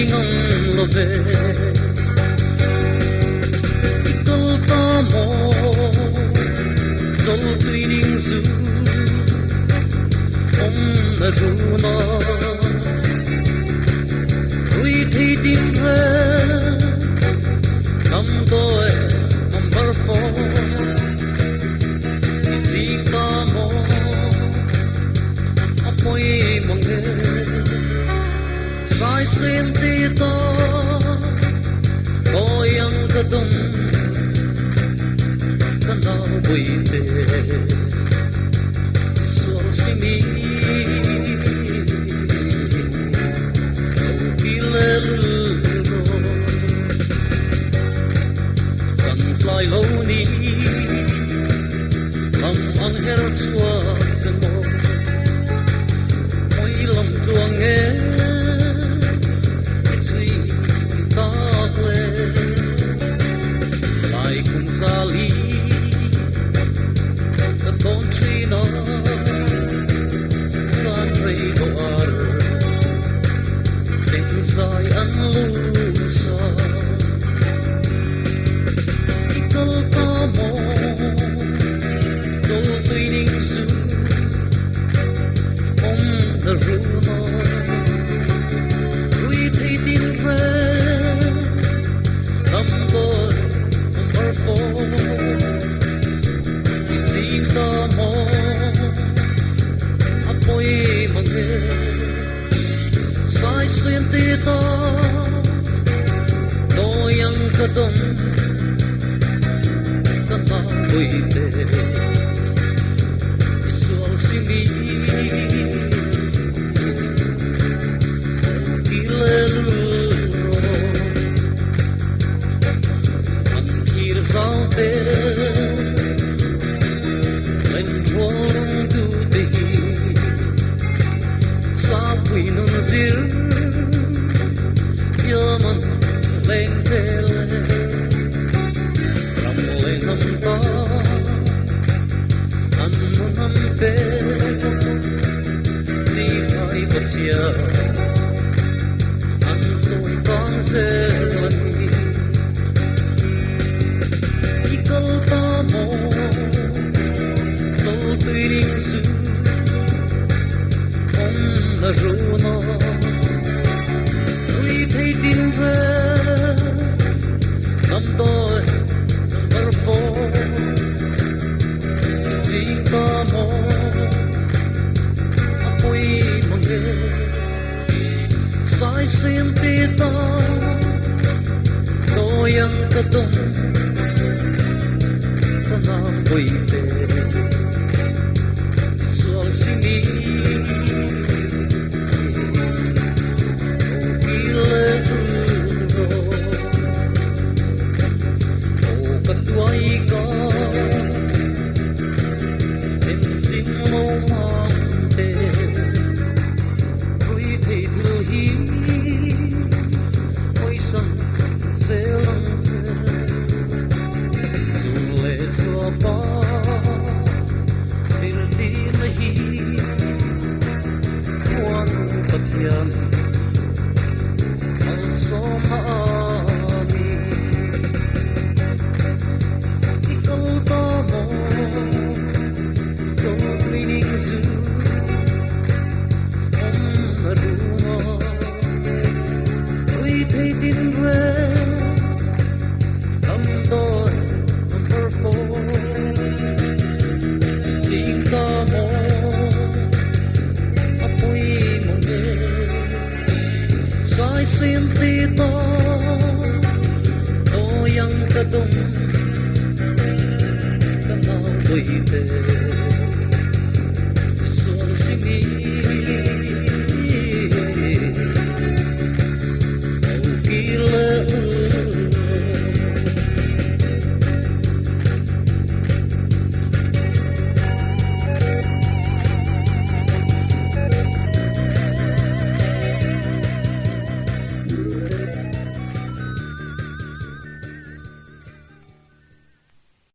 ngang lo ve ikol ta mo zol tuining su om na runa rui thi din re nam doe number 4 si ta mo apoi mong sai sen ti ta yang ka dum ka na bui te so si mi ki le lu san fly lo ni lam an her chua chen mo oi lam tuang e Sali, the country no sun ray water, things I unloose. Ikal tamo, so fleeting soon on the runa, we take in red, number 4. Izinta mo apoy mange sai senti ta doyang kadam kata buite isual simi kilelu Saute lên quang du đi sa quỷ nôn diêu yaman lên tele ram lên nam ta an nam pe ni hai bachia an soi tang se Tuiring su om la runa rui thei tin ve nam tôi number 4 si ta mo apoi mange sai sim ti ta doyang kadum kana buite Simi, oh katuai ka, ensin mo mante, kui te duhi, oi sam selang se, sule suapa. Pathian al somani ikal tamo so cleaning su om maruna we take in red number 4 sing tamo sai sim ti to doyang kadum